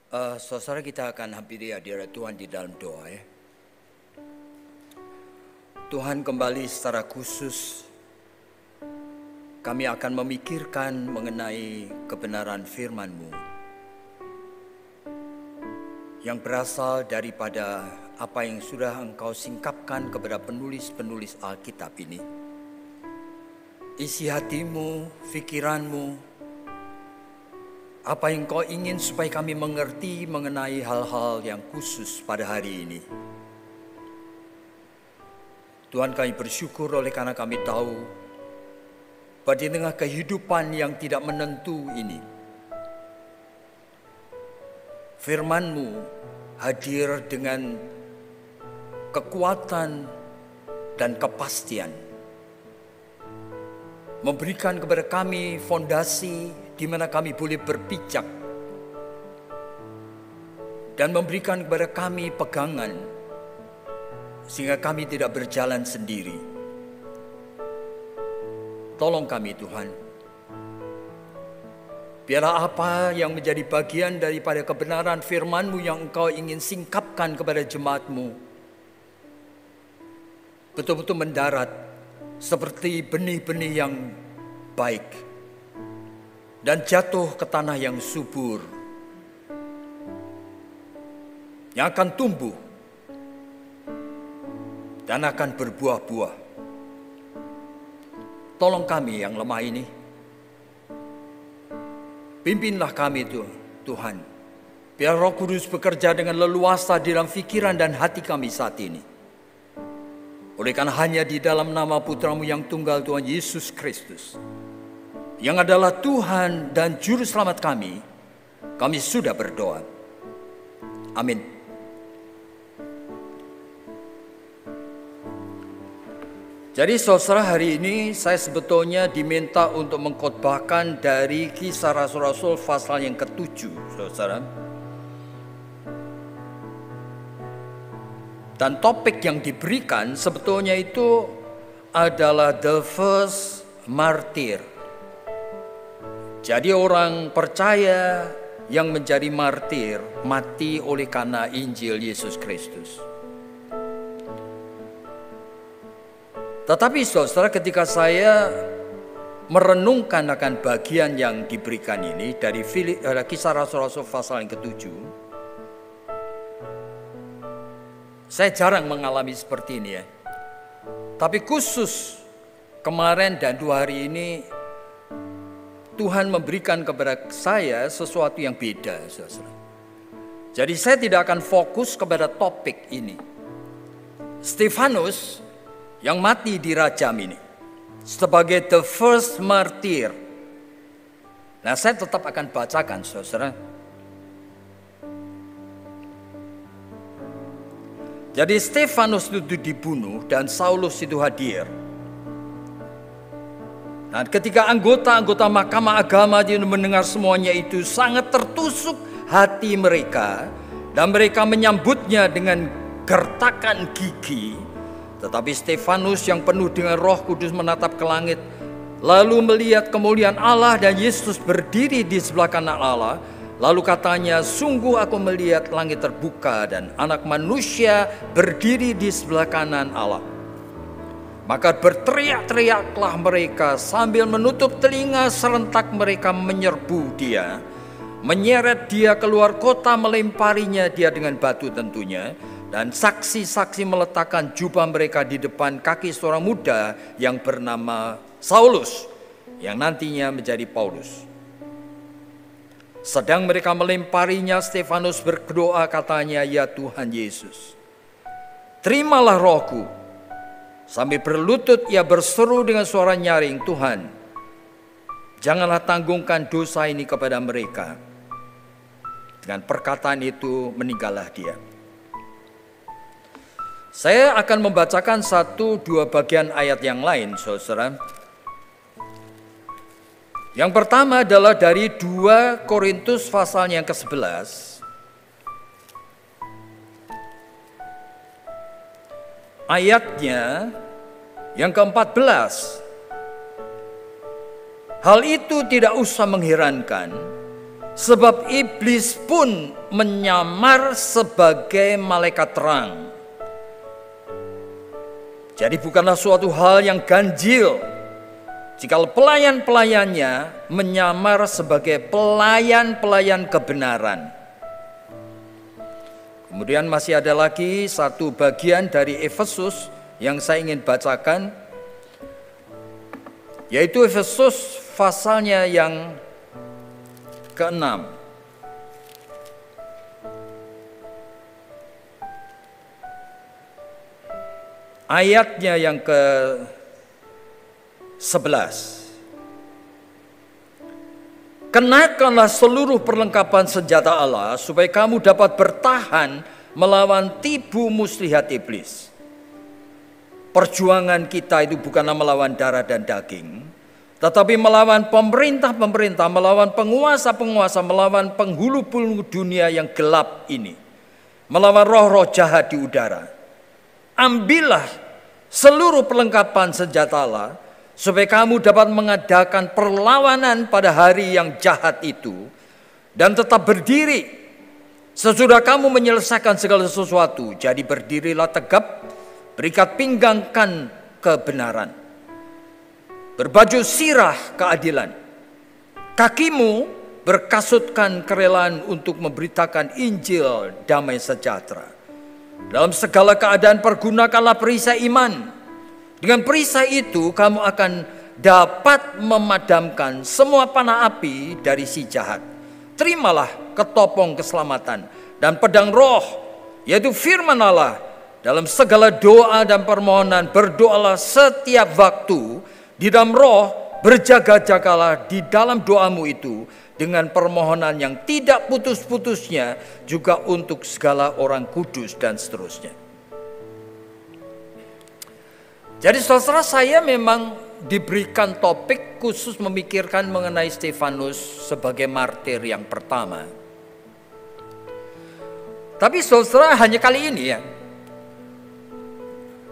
Saudara, kita akan hampiri hadirat Tuhan di dalam doa ya. Tuhan, kembali secara khusus kami akan memikirkan mengenai kebenaran firman-Mu yang berasal daripada apa yang sudah Engkau singkapkan kepada penulis-penulis Alkitab ini. Isi hatimu, pikiranmu, apa yang Kau ingin supaya kami mengerti mengenai hal-hal yang khusus pada hari ini. Tuhan, kami bersyukur oleh karena kami tahu bahwa di tengah kehidupan yang tidak menentu ini, firman-Mu hadir dengan kekuatan dan kepastian, memberikan kepada kami fondasi di mana kami boleh berpijak dan memberikan kepada kami pegangan sehingga kami tidak berjalan sendiri. Tolong kami Tuhan, biarlah apa yang menjadi bagian daripada kebenaran firman-Mu yang Engkau ingin singkapkan kepada jemaat-Mu betul-betul mendarat seperti benih-benih yang baik dan jatuh ke tanah yang subur, yang akan tumbuh dan akan berbuah-buah. Tolong kami yang lemah ini, pimpinlah kami Tuhan, biar Roh Kudus bekerja dengan leluasa di dalam pikiran dan hati kami saat ini. Oleh karena hanya di dalam nama Putra-Mu yang tunggal, Tuhan Yesus Kristus, yang adalah Tuhan dan Juru Selamat kami sudah berdoa. Amin. Jadi saudara, hari ini saya sebetulnya diminta untuk mengkhotbahkan dari Kisah Rasul-Rasul pasal yang ke-7, saudara. Dan topik yang diberikan sebetulnya itu adalah the first martyr. Jadi orang percaya yang menjadi martir, mati oleh karena Injil Yesus Kristus. Tetapi saudara, ketika saya merenungkan akan bagian yang diberikan ini dari Kisah Rasul-Rasul pasal yang ke-7, saya jarang mengalami seperti ini ya. Tapi khusus kemarin dan 2 hari ini, Tuhan memberikan kepada saya sesuatu yang beda, saudara. Jadi saya tidak akan fokus kepada topik ini. Stefanus yang mati di rajam ini sebagai the first martyr. Nah, saya tetap akan bacakan, saudara. Jadi Stefanus itu dibunuh dan Saulus itu hadir. Nah, ketika anggota-anggota mahkamah agama mendengar semuanya itu, sangat tertusuk hati mereka dan mereka menyambutnya dengan gertakan gigi. Tetapi Stefanus yang penuh dengan Roh Kudus menatap ke langit, lalu melihat kemuliaan Allah dan Yesus berdiri di sebelah kanan Allah. Lalu katanya, sungguh aku melihat langit terbuka dan Anak Manusia berdiri di sebelah kanan Allah. Maka berteriak-teriaklah mereka sambil menutup telinga, serentak mereka menyerbu dia, menyeret dia keluar kota, melemparinya dia dengan batu tentunya. Dan saksi-saksi meletakkan jubah mereka di depan kaki seorang muda yang bernama Saulus, yang nantinya menjadi Paulus. Sedang mereka melemparinya, Stefanus berdoa katanya, ya Tuhan Yesus, terimalah rohku. Sambil berlutut ia berseru dengan suara nyaring, Tuhan, janganlah tanggungkan dosa ini kepada mereka. Dengan perkataan itu meninggallah dia. Saya akan membacakan 1-2 bagian ayat yang lain, saudara. Yang pertama adalah dari 2 Korintus pasal yang ke-11. Ayatnya yang ke-14. Hal itu tidak usah mengherankan, Sebab iblis pun menyamar sebagai malaikat terang. Jadi bukanlah suatu hal yang ganjil jika pelayan-pelayannya menyamar sebagai pelayan-pelayan kebenaran. Kemudian masih ada lagi satu bagian dari Efesus yang saya ingin bacakan, yaitu Efesus pasalnya yang ke-6. Ayatnya yang ke-11. Kenakanlah seluruh perlengkapan senjata Allah supaya kamu dapat bertahan melawan tipu muslihat iblis. Perjuangan kita itu bukanlah melawan darah dan daging, tetapi melawan pemerintah-pemerintah, melawan penguasa-penguasa, melawan penghulu-penghulu dunia yang gelap ini, melawan roh-roh jahat di udara. Ambillah seluruh perlengkapan senjata Allah supaya kamu dapat mengadakan perlawanan pada hari yang jahat itu dan tetap berdiri sesudah kamu menyelesaikan segala sesuatu. Jadi berdirilah tegap, berikat pinggangkan kebenaran, berbaju sirah keadilan, kakimu berkasutkan kerelaan untuk memberitakan Injil damai sejahtera. Dalam segala keadaan pergunakanlah perisai iman. Dengan perisai itu kamu akan dapat memadamkan semua panah api dari si jahat. Terimalah ketopong keselamatan dan pedang roh, yaitu firman Allah. Dalam segala doa dan permohonan berdoalah setiap waktu di dalam roh, berjaga-jagalah di dalam doamu itu dengan permohonan yang tidak putus-putusnya juga untuk segala orang kudus dan seterusnya. Jadi saudara, saya memang diberikan topik khusus memikirkan mengenai Stefanus sebagai martir yang pertama. Tapi saudara, hanya kali ini ya,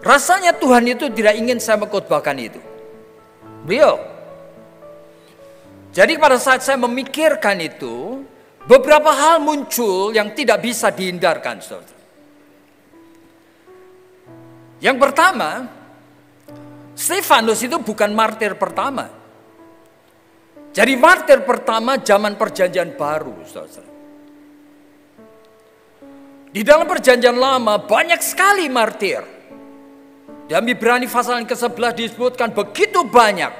rasanya Tuhan itu tidak ingin saya mengkhotbahkan itu. Beliau. Jadi pada saat saya memikirkan itu, beberapa hal muncul yang tidak bisa dihindarkan, saudara. Yang pertama, Stefanus itu bukan martir pertama. Jadi martir pertama zaman perjanjian baru, saudara. Di dalam perjanjian lama banyak sekali martir. Dalam Ibrani pasal yang ke-11 disebutkan begitu banyak.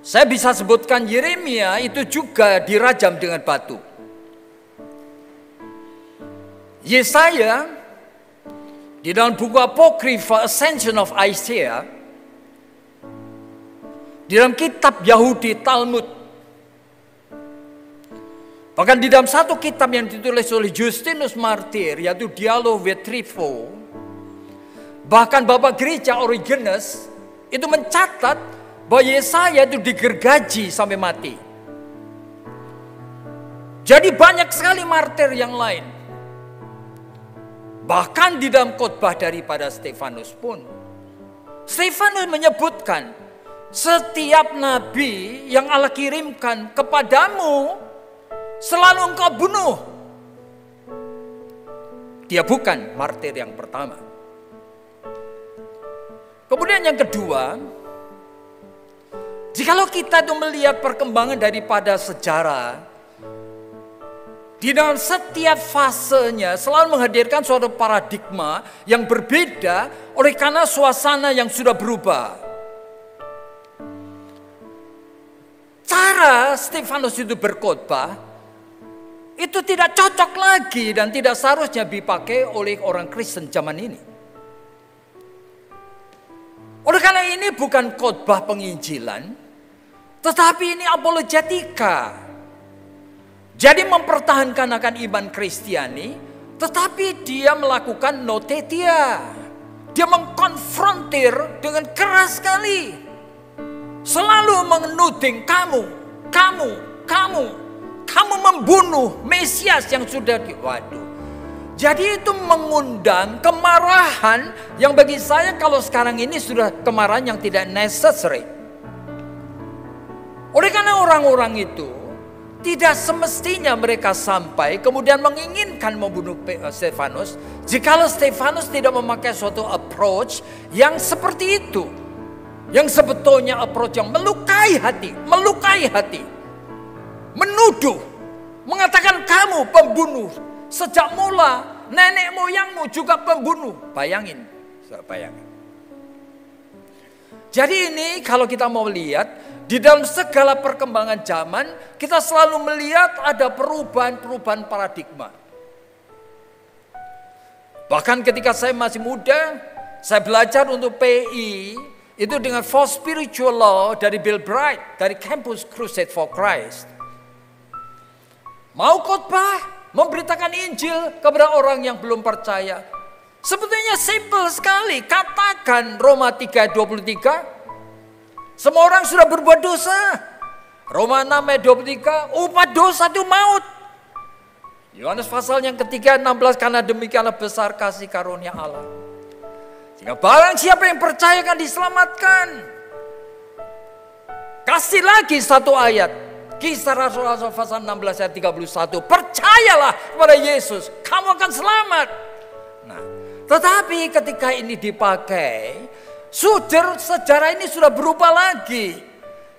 Saya bisa sebutkan Yeremia itu juga dirajam dengan batu. Yesaya di dalam buku Apokrifa Ascension of Isaiah, di dalam kitab Yahudi Talmud, bahkan di dalam satu kitab yang ditulis oleh Justinus Martir, yaitu Dialog with Trypho, bahkan Bapak Gereja Origenes itu mencatat bahwa Yesaya itu digergaji sampai mati. Jadi banyak sekali martir yang lain. Bahkan di dalam khotbah daripada Stefanus pun, Stefanus menyebutkan setiap nabi yang Allah kirimkan kepadamu selalu engkau bunuh. Dia bukan martir yang pertama. Kemudian yang kedua, jikalau kita itu melihat perkembangan daripada sejarah, di dalam setiap fasenya selalu menghadirkan suatu paradigma yang berbeda oleh karena suasana yang sudah berubah. Cara Stefanus itu berkhotbah itu tidak cocok lagi dan tidak seharusnya dipakai oleh orang Kristen zaman ini. Oleh karena ini bukan khotbah penginjilan, tetapi ini apologetika. Jadi mempertahankan akan iman Kristiani, tetapi dia melakukan notetia. Dia mengkonfrontir dengan keras sekali. Selalu menuding kamu membunuh Mesias yang sudah waduh. Jadi itu mengundang kemarahan yang bagi saya kalau sekarang ini sudah kemarahan yang tidak necessary. Oleh karena orang-orang itu tidak semestinya mereka sampai kemudian menginginkan membunuh Stefanus jikalau Stefanus tidak memakai suatu approach yang seperti itu. Yang sebetulnya approach yang melukai hati, menuduh, mengatakan kamu pembunuh. Sejak mula nenek moyangmu juga pembunuh. Bayangin. Jadi ini kalau kita mau lihat di dalam segala perkembangan zaman, kita selalu melihat ada perubahan-perubahan paradigma. Bahkan ketika saya masih muda, saya belajar untuk PI, itu dengan Four Spiritual Law dari Bill Bright, dari Campus Crusade for Christ. Mau khotbah, memberitakan Injil kepada orang yang belum percaya. Sebetulnya simple sekali, katakan Roma 3:23. Semua orang sudah berbuat dosa. Roma 6:23, upah dosa itu maut. Yohanes pasal yang ketiga 16, karena demikianlah besar kasih karunia Allah. Sehingga barang siapa yang percaya akan diselamatkan. Kasih lagi satu ayat. Kisah Rasul-Rasul pasal 16 ayat 31. Percayalah kepada Yesus, kamu akan selamat. Nah, tetapi ketika ini dipakai, sejarah ini sudah berubah lagi.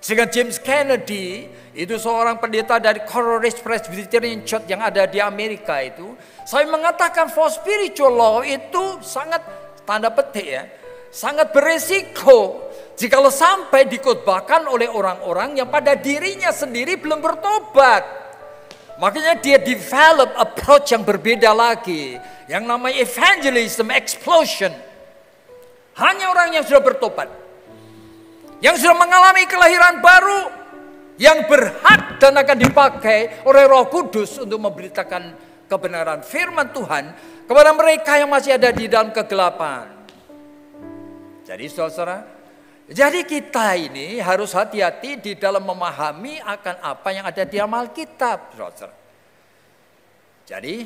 Sehingga James Kennedy, itu seorang pendeta dari Coleridge Presbyterian Church yang ada di Amerika itu, saya mengatakan for spiritual law itu sangat, tanda petik ya, sangat beresiko jikalau sampai dikhotbahkan oleh orang-orang yang pada dirinya sendiri belum bertobat. Makanya dia develop approach yang berbeda lagi, yang namanya evangelism explosion. Hanya orang yang sudah bertobat, yang sudah mengalami kelahiran baru, yang berhak dan akan dipakai oleh Roh Kudus untuk memberitakan kebenaran firman Tuhan kepada mereka yang masih ada di dalam kegelapan. Jadi saudara, jadi kita ini harus hati-hati di dalam memahami akan apa yang ada di dalam Alkitab, saudara. Jadi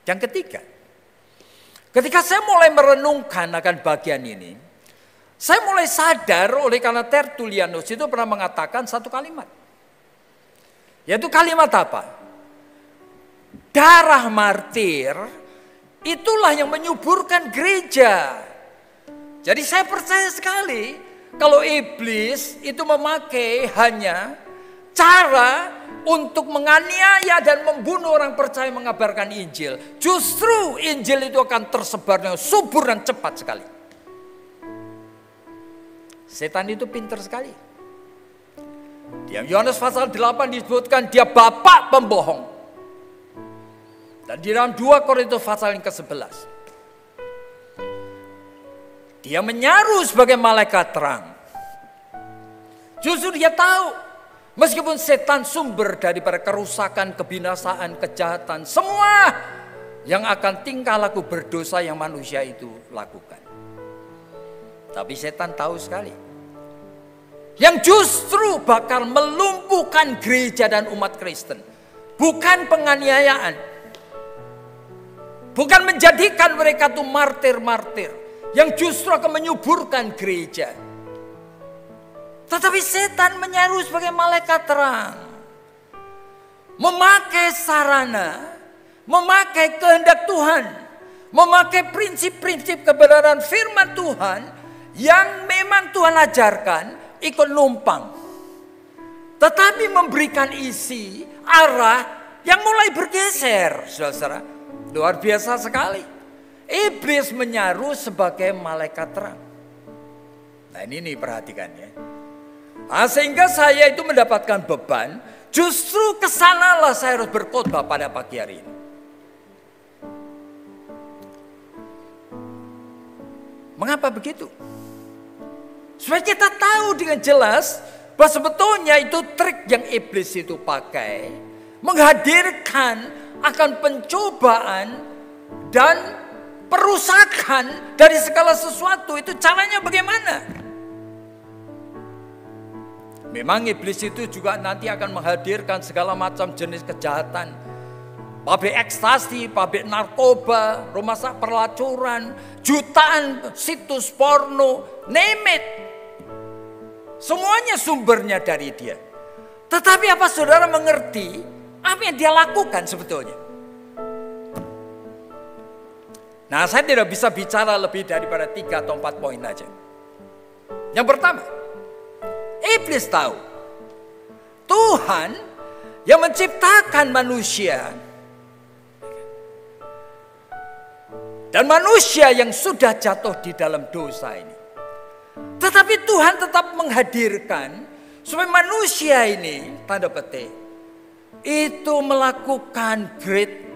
yang ketiga, ketika saya mulai merenungkan akan bagian ini, saya mulai sadar oleh karena Tertullianus itu pernah mengatakan satu kalimat. Yaitu kalimat apa? Darah martir itulah yang menyuburkan gereja. Jadi saya percaya sekali kalau iblis itu memakai hanya cara untuk menganiaya dan membunuh orang percaya mengabarkan Injil. Justru Injil itu akan tersebar dengan subur dan cepat sekali. Setan itu pintar sekali. Di Yohanes pasal 8 disebutkan dia bapak pembohong. Dan di dalam 2 Korintus pasal yang ke-11. Dia menyaru sebagai malaikat terang. Justru dia tahu, meskipun setan sumber daripada kerusakan, kebinasaan, kejahatan, semua yang akan tingkah laku berdosa yang manusia itu lakukan. Tapi setan tahu sekali, yang justru bakal melumpuhkan gereja dan umat Kristen, bukan penganiayaan, bukan menjadikan mereka itu martir-martir, yang justru akan menyuburkan gereja. Tetapi setan menyaru sebagai malaikat terang, memakai sarana, memakai kehendak Tuhan, memakai prinsip-prinsip kebenaran firman Tuhan yang memang Tuhan ajarkan, ikut numpang. Tetapi memberikan isi, arah yang mulai bergeser, saudara. Luar biasa sekali. Iblis menyaru sebagai malaikat terang. Nah ini perhatikan ya. Nah, sehingga saya itu mendapatkan beban, justru kesanalah saya harus berkhotbah pada pagi hari ini. Mengapa begitu? Supaya kita tahu dengan jelas bahwa sebetulnya itu trik yang iblis itu pakai, menghadirkan akan pencobaan dan perusakan dari segala sesuatu. Itu caranya bagaimana? Memang iblis itu juga nanti akan menghadirkan segala macam jenis kejahatan. Pabrik ekstasi, pabrik narkoba, rumah sakit pelacuran, jutaan situs porno, name it. Semuanya sumbernya dari dia. Tetapi apa saudara mengerti apa yang dia lakukan sebetulnya? Nah, saya tidak bisa bicara lebih daripada 3 atau 4 poin aja. Yang pertama, iblis tahu Tuhan yang menciptakan manusia dan manusia yang sudah jatuh di dalam dosa ini. Tetapi Tuhan tetap menghadirkan supaya manusia ini, tanda petik, itu melakukan great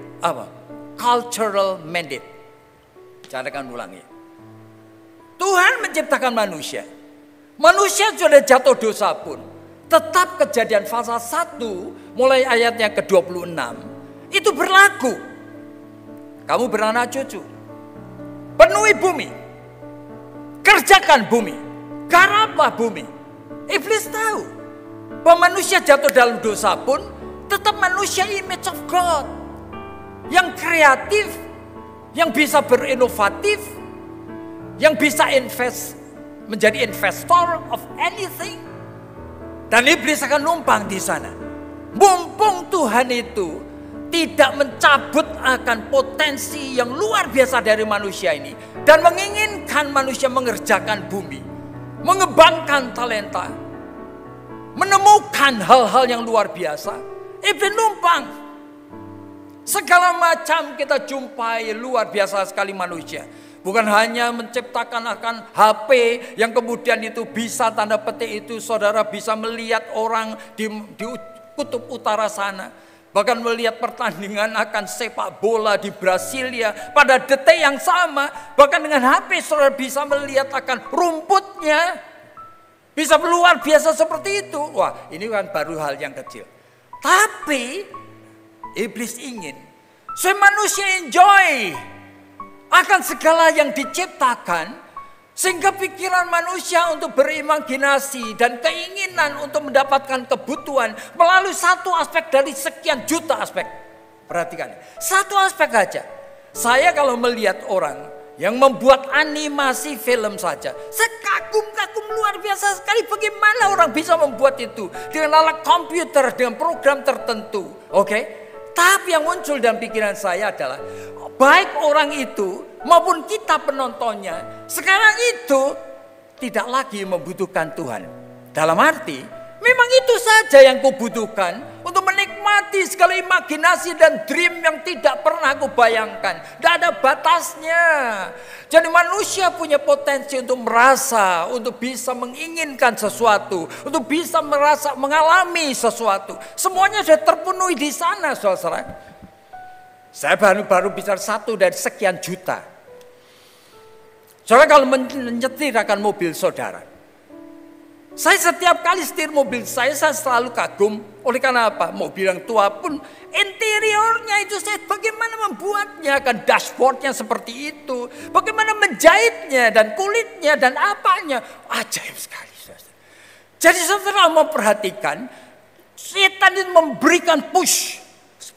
cultural mandate. Saya akan ulangi. Tuhan menciptakan manusia. Manusia sudah jatuh dosa pun. Tetap Kejadian pasal 1 mulai ayatnya ke-26 itu berlaku. Kamu beranak cucu. Penuhi bumi. Kerjakan bumi. Garaplah bumi. Iblis tahu bahwa manusia jatuh dalam dosa pun tetap manusia image of God. Yang kreatif, yang bisa berinovatif, yang bisa menjadi investor of anything. Dan iblis akan numpang di sana. Mumpung Tuhan itu tidak mencabut akan potensi yang luar biasa dari manusia ini dan menginginkan manusia mengerjakan bumi, mengembangkan talenta, menemukan hal-hal yang luar biasa. Iblis numpang. Segala macam kita jumpai luar biasa sekali manusia. Bukan hanya menciptakan akan HP yang kemudian itu bisa tanda petik itu saudara bisa melihat orang di kutub utara sana. Bahkan melihat pertandingan akan sepak bola di Brasilia pada detik yang sama. Bahkan dengan HP saudara bisa melihat akan rumputnya. Bisa luar biasa seperti itu. Wah, ini kan baru hal yang kecil. Tapi iblis ingin supaya manusia enjoy akan segala yang diciptakan, sehingga pikiran manusia untuk berimajinasi dan keinginan untuk mendapatkan kebutuhan melalui satu aspek dari sekian juta aspek. Perhatikan, satu aspek aja. Saya kalau melihat orang yang membuat animasi film saja, saya kagum-kagum luar biasa sekali bagaimana orang bisa membuat itu dengan alat komputer, dengan program tertentu. Oke? Tapi yang muncul dalam pikiran saya adalah baik orang itu maupun kita penontonnya sekarang itu tidak lagi membutuhkan Tuhan. Dalam arti memang itu saja yang kubutuhkan untuk menikmati segala imajinasi dan dream yang tidak pernah aku bayangkan. Tidak ada batasnya. Jadi manusia punya potensi untuk merasa, untuk bisa menginginkan sesuatu, untuk bisa merasa, mengalami sesuatu. Semuanya sudah terpenuhi di sana, saudara. Saya baru bicara 1 dari sekian juta. Saudara kalau menyetir akan mobil saudara. Saya setiap kali setir mobil saya selalu kagum. Oleh karena apa? Mobil yang tua pun interiornya itu saya bagaimana membuatnya. Kan dashboardnya seperti itu. Bagaimana menjahitnya dan kulitnya dan apanya. Ajaib sekali. Jadi saudara memperhatikan. Setan itu memberikan push.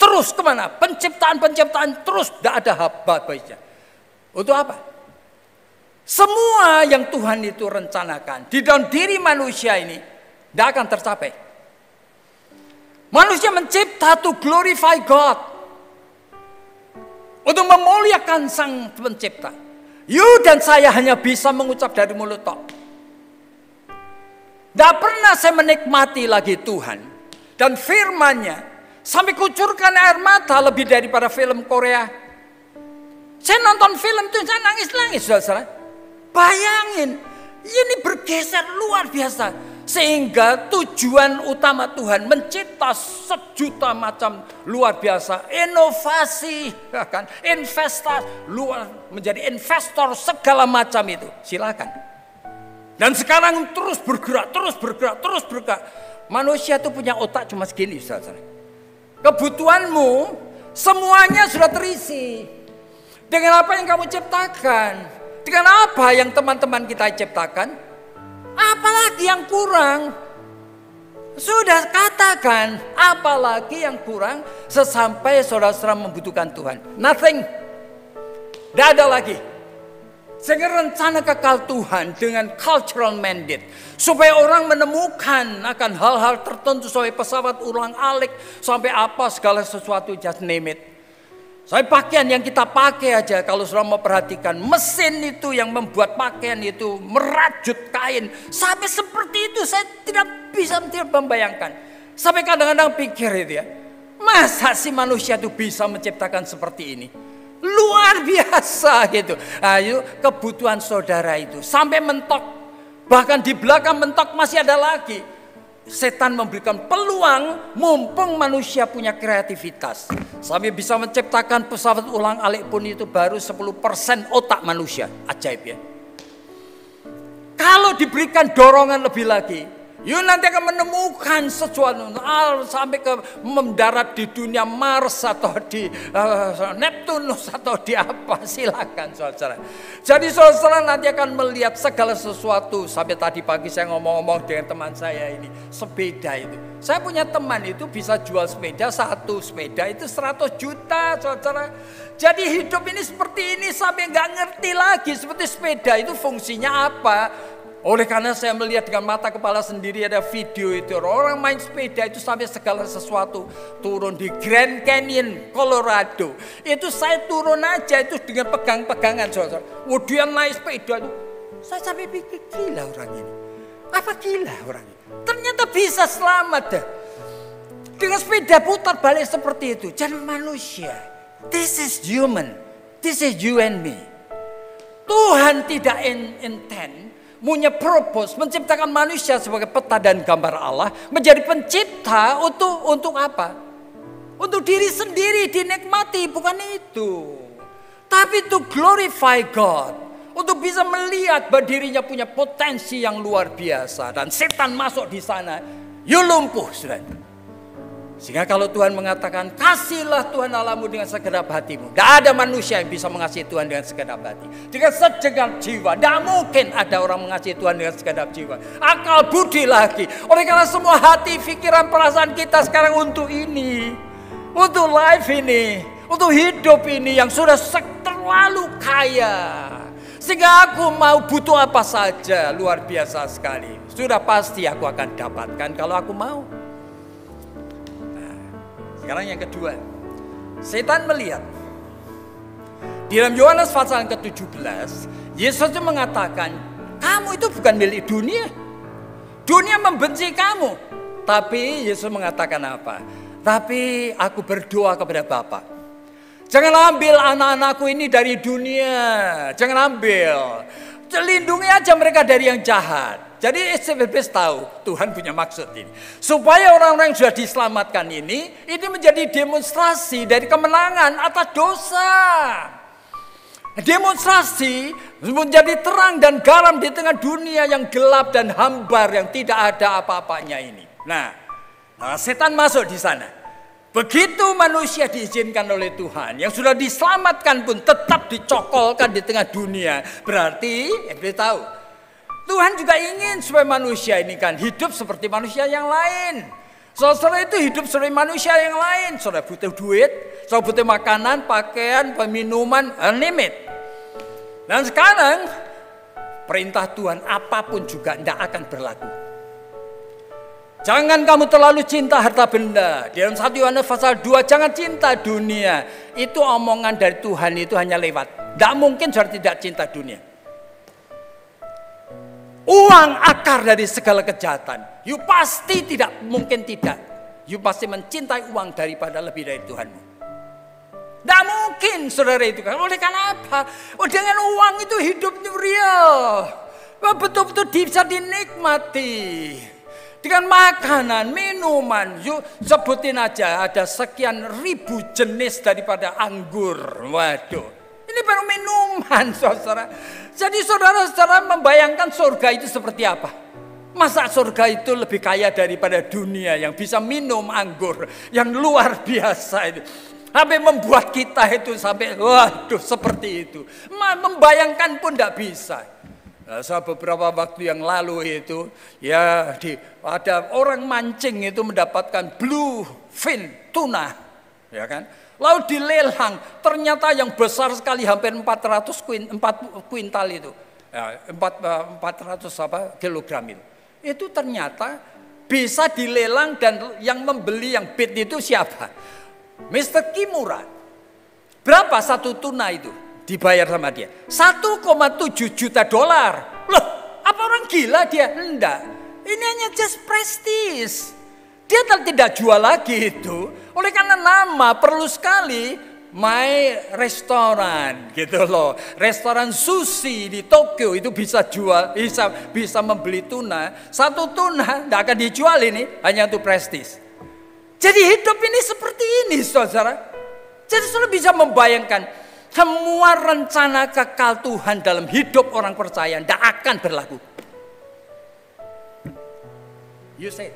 Terus kemana? Penciptaan terus. Tidak ada habisnya. Untuk apa? Semua yang Tuhan itu rencanakan di dalam diri manusia ini tidak akan tercapai. Manusia mencipta to glorify God. Untuk memuliakan sang pencipta. You dan saya hanya bisa mengucap dari mulut tok. Tidak pernah saya menikmati lagi Tuhan. Dan firman-Nya sampai kucurkan air mata lebih daripada film Korea. Saya nonton film itu saya nangis-nangis saudara. Bayangin, ini bergeser luar biasa. Sehingga tujuan utama Tuhan mencipta sejuta macam luar biasa. Inovasi, kan? Investasi, menjadi investor segala macam itu. Silakan. Dan sekarang terus bergerak. Manusia itu punya otak cuma segini. Saudara. Kebutuhanmu semuanya sudah terisi. Dengan apa yang kamu ciptakan. Dengan apa yang teman-teman kita ciptakan? Apalagi yang kurang? Sudah katakan, apalagi yang kurang sesampai saudara-saudara membutuhkan Tuhan. Nothing. Tidak ada lagi. Sehingga rencana kekal Tuhan dengan cultural mandate. Supaya orang menemukan akan hal-hal tertentu. Sampai pesawat ulang-alik. Sampai apa segala sesuatu, just name it. Sampai pakaian yang kita pakai aja. Kalau sudah memperhatikan. Mesin itu yang membuat pakaian itu merajut kain. Sampai seperti itu saya tidak bisa membayangkan. Sampai kadang-kadang pikir itu ya. Masa sih manusia itu bisa menciptakan seperti ini? Luar biasa gitu. Ayo kebutuhan saudara itu sampai mentok. Bahkan di belakang mentok masih ada lagi. Setan memberikan peluang mumpung manusia punya kreativitas. Sampai bisa menciptakan pesawat ulang-alik pun itu baru 10% otak manusia. Ajaib ya. Kalau diberikan dorongan lebih lagi, you nanti akan menemukan sesuatu sampai ke mendarat di dunia Mars atau di Neptunus atau di apa, silakan saudara. Jadi saudara nanti akan melihat segala sesuatu. Sampai tadi pagi saya ngomong-ngomong dengan teman saya ini, sepeda itu. Saya punya teman itu bisa jual sepeda, satu sepeda itu 100 juta saudara. Jadi hidup ini seperti ini sampai nggak ngerti lagi seperti sepeda itu fungsinya apa. Oleh karena saya melihat dengan mata kepala sendiri ada video itu. Orang main sepeda itu sampai segala sesuatu. Turun di Grand Canyon, Colorado. Itu saya turun aja itu dengan pegang-pegangan. Kemudian naik sepeda itu. Saya sampai pikir gila orang ini. Apa gila orang ini? Ternyata bisa selamat dah. Dengan sepeda putar balik seperti itu. Jadi manusia. This is human. This is you and me. Tuhan tidak intend. Punya purpose, menciptakan manusia sebagai peta dan gambar Allah, menjadi pencipta untuk apa? Untuk diri sendiri dinikmati, bukan itu. Tapi to glorify God, untuk bisa melihat bahwa dirinya punya potensi yang luar biasa dan setan masuk di sana, you lumpuh, saudara. Sehingga kalau Tuhan mengatakan kasihlah Tuhan Allahmu dengan segenap hatimu. Tidak ada manusia yang bisa mengasihi Tuhan dengan segenap hati. Dengan segenap jiwa. Tidak mungkin ada orang mengasihi Tuhan dengan segenap jiwa. Akal budi lagi. Oleh karena semua hati, pikiran, perasaan kita sekarang untuk ini. Untuk life ini. Untuk hidup ini yang sudah terlalu kaya. Sehingga aku mau butuh apa saja. Luar biasa sekali. Sudah pasti aku akan dapatkan kalau aku mau. Sekarang yang kedua, setan melihat. Di dalam Yohanes pasal ke-17, Yesus itu mengatakan, kamu itu bukan milik dunia. Dunia membenci kamu. Tapi Yesus mengatakan apa? Tapi aku berdoa kepada Bapa. Jangan ambil anak-anakku ini dari dunia. Jangan ambil. Lindungi aja mereka dari yang jahat. Jadi SCBP tahu Tuhan punya maksud ini. Supaya orang-orang yang sudah diselamatkan ini menjadi demonstrasi dari kemenangan atas dosa. Demonstrasi menjadi terang dan garam di tengah dunia yang gelap dan hambar yang tidak ada apa-apanya ini. Nah, setan masuk di sana. Begitu manusia diizinkan oleh Tuhan, yang sudah diselamatkan pun tetap dicokolkan di tengah dunia. Berarti, tahu, Tuhan juga ingin supaya manusia ini kan hidup seperti manusia yang lain. Saudara itu hidup seperti manusia yang lain. Saudara butuh duit, saudara butuh makanan, pakaian, minuman, unlimited. Dan sekarang, perintah Tuhan apapun juga tidak akan berlaku. Jangan kamu terlalu cinta harta benda. Di dalam 1 Yohanes pasal 2, jangan cinta dunia. Itu omongan dari Tuhan itu hanya lewat. Tidak mungkin saudara tidak cinta dunia. Uang akar dari segala kejahatan. You pasti tidak mungkin tidak. You pasti mencintai uang daripada lebih dari Tuhanmu. Tidak mungkin saudara itu kan. Oleh karena apa? Dengan uang itu hidup real. Betul-betul bisa dinikmati. Dengan makanan, minuman, yuk sebutin aja ada sekian ribu jenis daripada anggur. Waduh, ini baru minuman saudara. Jadi saudara-saudara membayangkan surga itu seperti apa? Masa surga itu lebih kaya daripada dunia yang bisa minum anggur yang luar biasa itu. Sampai membuat kita itu sampai waduh seperti itu. Membayangkan pun tidak bisa. Saya beberapa waktu yang lalu itu ya ada orang mancing itu mendapatkan bluefin tuna, ya kan? Lalu dilelang, ternyata yang besar sekali hampir 4 kuintal itu. Ya, 400 kilogram itu. Itu ternyata bisa dilelang dan yang membeli yang bid itu siapa? Mr. Kimura. Berapa satu tuna itu dibayar sama dia? 1,7 juta dolar. Loh, apa orang gila dia? Enggak. Ini hanya just prestige. Dia tidak jual lagi itu. Oleh karena nama perlu sekali my restoran gitu loh. Restoran sushi di Tokyo itu bisa jual, bisa membeli tuna. Satu tuna tidak akan dijual ini hanya untuk prestis. Jadi hidup ini seperti ini saudara. Jadi saudara bisa membayangkan semua rencana kekal Tuhan dalam hidup orang percaya tidak akan berlaku. You say,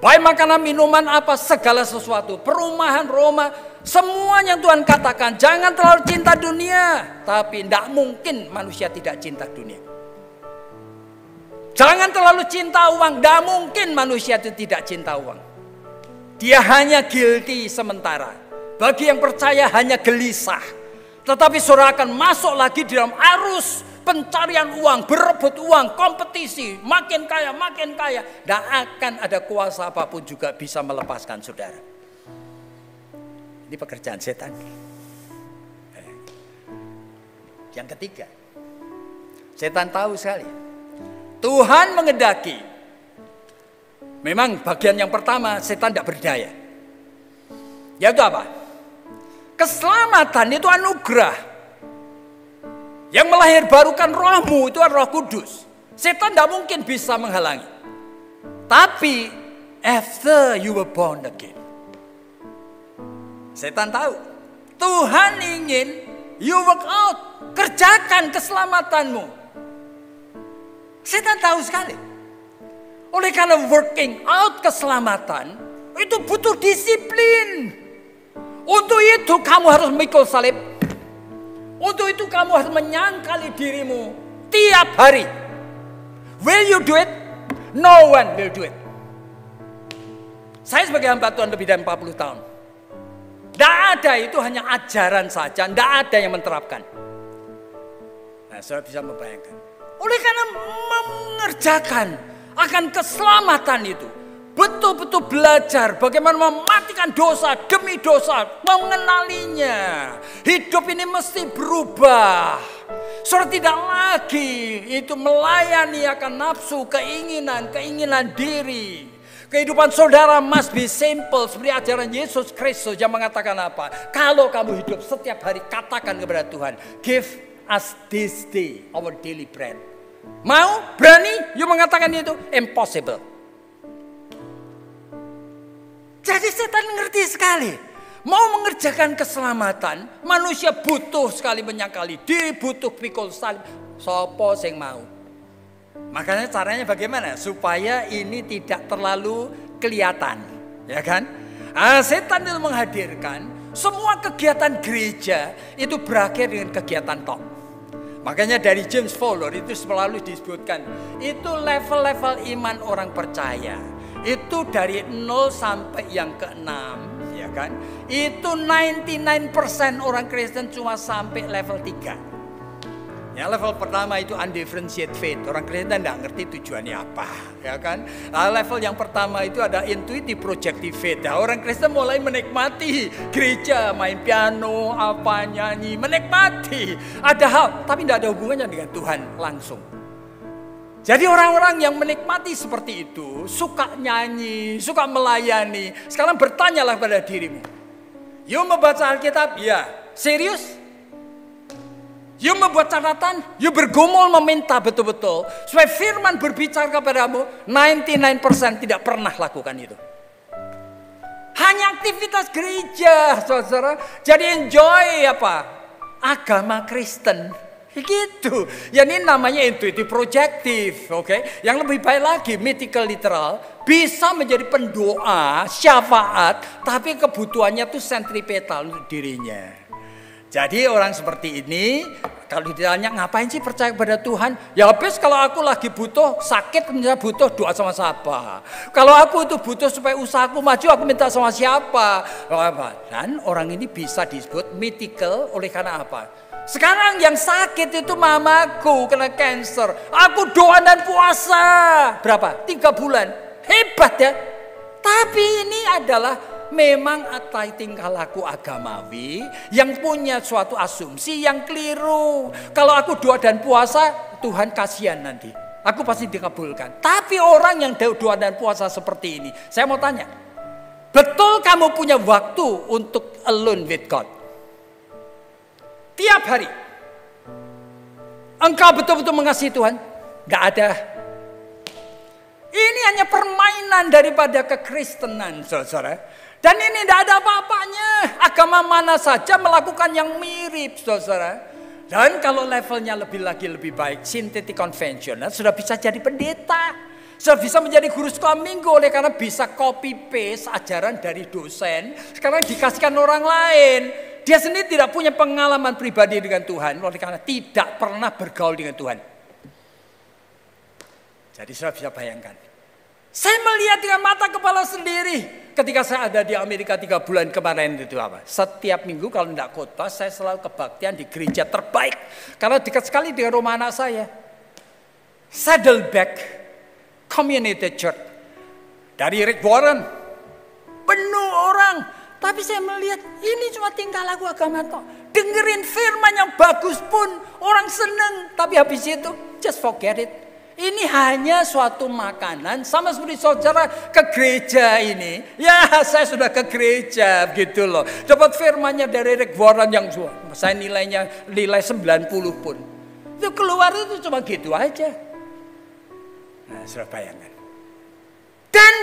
baik makanan, minuman, apa segala sesuatu, perumahan, rumah, semuanya Tuhan katakan jangan terlalu cinta dunia. Tapi tidak mungkin manusia tidak cinta dunia. Jangan terlalu cinta uang, tidak mungkin manusia itu tidak cinta uang. Dia hanya guilty sementara. Bagi yang percaya hanya gelisah. Tetapi saudara akan masuk lagi di dalam arus pencarian uang, berebut uang, kompetisi, makin kaya, makin kaya. Tidak akan ada kuasa apapun juga bisa melepaskan saudara. Ini pekerjaan setan. Yang ketiga, setan tahu sekali. Tuhan mengendaki. Memang bagian yang pertama setan tidak berdaya. Yaitu apa? Keselamatan itu anugerah. Yang melahirbarukan rohmu itu adalah Roh Kudus. Setan tidak mungkin bisa menghalangi. Tapi after you were born again, setan tahu Tuhan ingin you work out, kerjakan keselamatanmu. Setan tahu sekali. Oleh karena working out keselamatan itu butuh disiplin. Untuk itu kamu harus memikul salib. Untuk itu kamu harus menyangkali dirimu tiap hari. Will you do it? No one will do it. Saya sebagai hamba Tuhan lebih dari 40 tahun. Tidak ada, itu hanya ajaran saja. Tidak ada yang menerapkan. Nah, saya bisa membayangkan. Oleh karena mengerjakan akan keselamatan itu, betul-betul belajar bagaimana mematikan dosa demi dosa, mengenalinya. Hidup ini mesti berubah. Saudara tidak lagi itu melayani akan nafsu, keinginan diri. Kehidupan saudara must be simple seperti ajaran Yesus Kristus yang mengatakan apa? Kalau kamu hidup setiap hari katakan kepada Tuhan, give us this day our daily bread. Mau? Berani? You mengatakan itu? Impossible. Jadi setan ngerti sekali. Mau mengerjakan keselamatan, manusia butuh sekali menyangkali diri, butuh pikul salib. Sopo sing mau. Makanya caranya bagaimana? Supaya ini tidak terlalu kelihatan. Ya kan? Setan itu menghadirkan semua kegiatan gereja itu berakhir dengan kegiatan tok. Makanya dari James Fowler itu selalu disebutkan. Itu level-level iman orang percaya. Itu dari 0 sampai yang ke-6, ya kan? Itu 99% orang Kristen cuma sampai level 3. Ya, level pertama itu undifferentiated faith. Orang Kristen tidak ngerti tujuannya apa, ya kan? Level yang pertama itu ada intuitive projective faith. Ya, orang Kristen mulai menikmati gereja, main piano, apa nyanyi, menikmati. Ada hal, tapi tidak ada hubungannya dengan Tuhan langsung. Jadi orang-orang yang menikmati seperti itu, suka nyanyi, suka melayani. Sekarang bertanyalah pada dirimu. You membaca Alkitab? Ya. Serius? You membuat catatan? You bergumul meminta betul-betul. Supaya firman berbicara kepadamu, 99% tidak pernah lakukan itu. Hanya aktivitas gereja, saudara. Jadi enjoy apa? Agama Kristen. Gitu. Ya ini namanya intuitive projective, oke? Yang lebih baik lagi mythical literal bisa menjadi pendoa, syafaat, tapi kebutuhannya tuh sentripetal untuk dirinya. Jadi orang seperti ini, kalau ditanya ngapain sih percaya kepada Tuhan? Ya habis kalau aku lagi butuh, sakit, misalnya butuh, doa sama siapa? Kalau aku itu butuh supaya usahaku maju, aku minta sama siapa? Dan orang ini bisa disebut mythical oleh karena apa? Sekarang yang sakit itu mamaku kena cancer. Aku doa dan puasa. Berapa? 3 bulan. Hebat ya. Tapi ini adalah memang tingkah laku agamawi yang punya suatu asumsi yang keliru. Kalau aku doa dan puasa, Tuhan kasihan nanti. Aku pasti dikabulkan. Tapi orang yang doa dan puasa seperti ini, saya mau tanya, betul kamu punya waktu untuk alone with God? Tiap hari engkau betul-betul mengasihi Tuhan? Gak ada. Ini hanya permainan daripada kekristenan, saudara. Dan ini tidak ada apa-apanya. Agama mana saja melakukan yang mirip, saudara. Dan kalau levelnya lebih baik, sintetik konvensional, sudah bisa jadi pendeta. Sudah bisa menjadi guru sekolah minggu oleh karena bisa copy paste ajaran dari dosen. Sekarang dikasihkan orang lain. Dia sendiri tidak punya pengalaman pribadi dengan Tuhan. Oleh karena tidak pernah bergaul dengan Tuhan. Jadi sudah bisa bayangkan. Saya melihat dengan mata kepala sendiri. Ketika saya ada di Amerika 3 bulan kemarin itu apa? Setiap minggu kalau tidak khotbah saya selalu kebaktian di gereja terbaik. Karena dekat sekali dengan rumah anak saya. Saddleback Community Church. Dari Rick Warren. Penuh orang. Tapi saya melihat ini cuma tingkah laku agama kok. Dengerin firman yang bagus pun orang seneng. Tapi habis itu just forget it. Ini hanya suatu makanan sama seperti saudara ke gereja ini. Ya saya sudah ke gereja gitu loh. Dapat firmannya dari Rick Warren yang saya nilai 90 pun. Itu keluar itu cuma gitu aja. Nah sudah bayangkan. Dan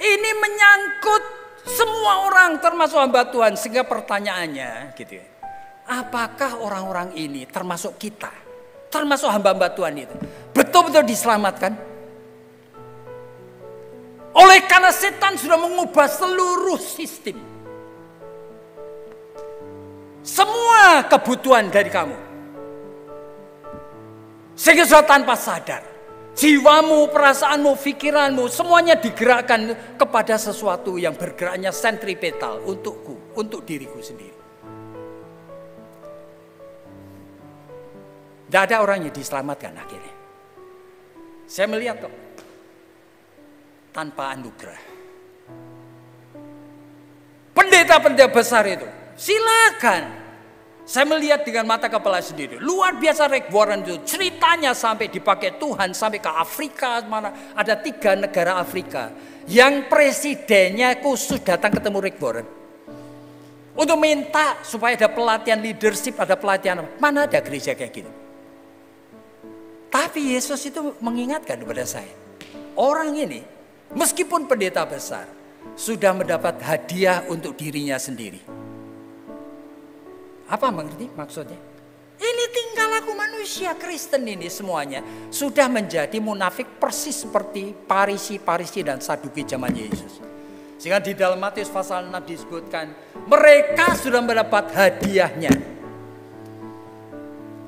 ini menyangkut semua orang termasuk hamba Tuhan. Sehingga pertanyaannya gitu ya. Apakah orang-orang ini termasuk kita? Termasuk hamba-hamba Tuhan itu. Betul-betul diselamatkan. Oleh karena setan sudah mengubah seluruh sistem. Semua kebutuhan dari kamu. Sehingga sudah tanpa sadar. Jiwamu, perasaanmu, pikiranmu, semuanya digerakkan kepada sesuatu yang bergeraknya sentripetal untukku, untuk diriku sendiri. Tidak ada orang yang diselamatkan akhirnya. Saya melihat kok, tanpa anugerah. Pendeta-pendeta besar itu, silakan. Saya melihat dengan mata kepala sendiri. Luar biasa Rick Warren itu. Ceritanya sampai dipakai Tuhan. Sampai ke Afrika. Mana ada 3 negara Afrika. Yang presidennya khusus datang ketemu Rick Warren. Untuk minta supaya ada pelatihan leadership. Ada pelatihan. Mana ada gereja kayak gitu. Tapi Yesus itu mengingatkan kepada saya. Orang ini meskipun pendeta besar. Sudah mendapat hadiah untuk dirinya sendiri. Apa mengerti maksudnya? Ini tingkah laku manusia Kristen ini semuanya sudah menjadi munafik persis seperti Parisi dan Saduki zaman Yesus. Sehingga di dalam Matius pasal 6 disebutkan mereka sudah mendapat hadiahnya.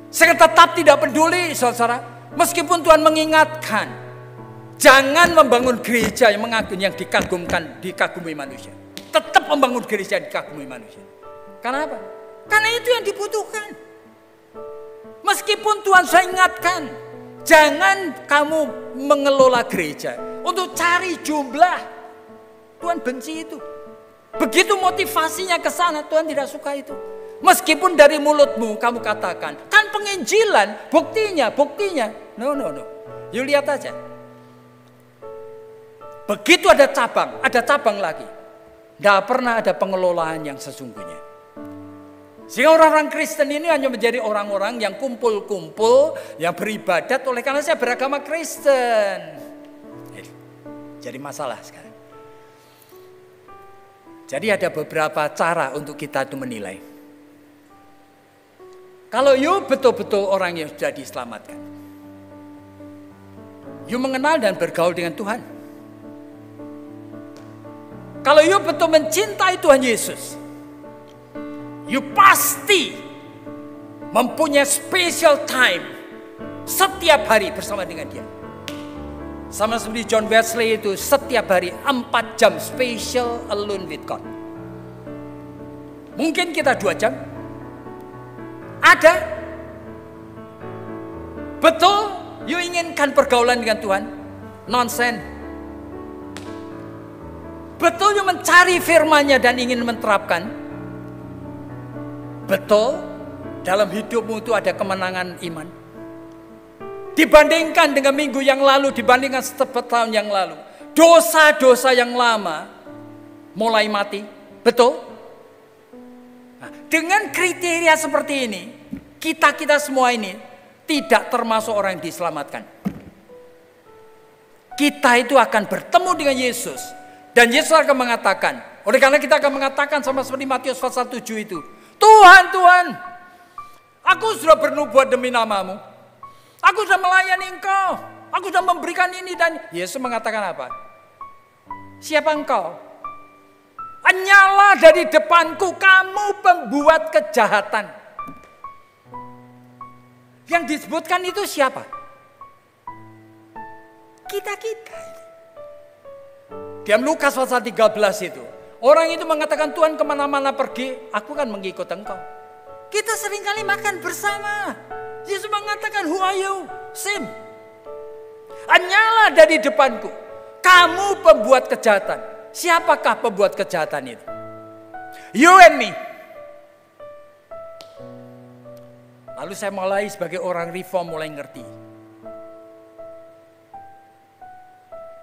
Saya tetap tidak peduli saudara, meskipun Tuhan mengingatkan jangan membangun gereja yang dikagumi manusia. Tetap membangun gereja yang dikagumi manusia. Karena apa? Karena itu yang dibutuhkan. Meskipun Tuhan saya ingatkan, jangan kamu mengelola gereja untuk cari jumlah. Tuhan benci itu. Begitu motivasinya ke sana, Tuhan tidak suka itu. Meskipun dari mulutmu kamu katakan, kan penginjilan, buktinya. No. You lihat aja. Begitu ada cabang lagi. Tidak pernah ada pengelolaan yang sesungguhnya. Sehingga orang-orang Kristen ini hanya menjadi orang-orang yang kumpul-kumpul, yang beribadat oleh karena saya beragama Kristen. Jadi masalah sekarang. Jadi ada beberapa cara untuk kita itu menilai. Kalau you betul-betul orang yang sudah diselamatkan. You mengenal dan bergaul dengan Tuhan. Kalau you betul mencintai Tuhan Yesus. You pasti mempunyai special time setiap hari bersama dengan dia. Sama seperti John Wesley itu setiap hari 4 jam special alone with God. Mungkin kita 2 jam. Ada. Betul, you inginkan pergaulan dengan Tuhan? Nonsen. Betul, you mencari firman-Nya dan ingin menerapkan? Betul, dalam hidupmu itu ada kemenangan iman. Dibandingkan dengan minggu yang lalu, dibandingkan setahun yang lalu, dosa-dosa yang lama mulai mati. Betul? Nah, dengan kriteria seperti ini, kita semua ini tidak termasuk orang yang diselamatkan. Kita itu akan bertemu dengan Yesus. Dan Yesus akan mengatakan, oleh karena kita akan mengatakan sama seperti Matius pasal 7 itu, Tuhan, Tuhan, aku sudah bernubuat demi nama-Mu. Aku sudah melayani Engkau. Aku sudah memberikan ini dan Yesus mengatakan apa? Siapa engkau? Nyala dari depanku, kamu pembuat kejahatan. Yang disebutkan itu siapa? Kita-kita. Dalam Lukas pasal 13 itu, orang itu mengatakan, Tuhan kemana-mana pergi, aku kan mengikut Engkau. Kita seringkali makan bersama. Yesus mengatakan, who are you? Sim. Nyala dari depanku. Kamu pembuat kejahatan. Siapakah pembuat kejahatan itu? You and me. Lalu saya mulai sebagai orang reform mulai ngerti.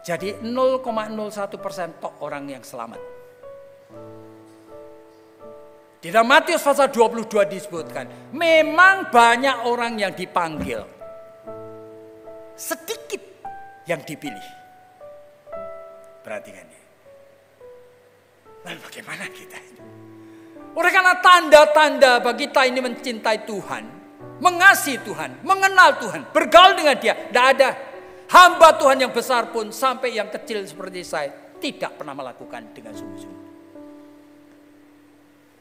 Jadi 0,01% tok orang yang selamat. Di dalam Matius pasal 22 disebutkan, memang banyak orang yang dipanggil, sedikit yang dipilih. Perhatikan ini. Lalu bagaimana kita itu? Oleh karena tanda-tanda bagi kita ini mencintai Tuhan, mengasihi Tuhan, mengenal Tuhan, bergaul dengan Dia, tidak ada hamba Tuhan yang besar pun sampai yang kecil seperti saya tidak pernah melakukan dengan sungguh-sungguh.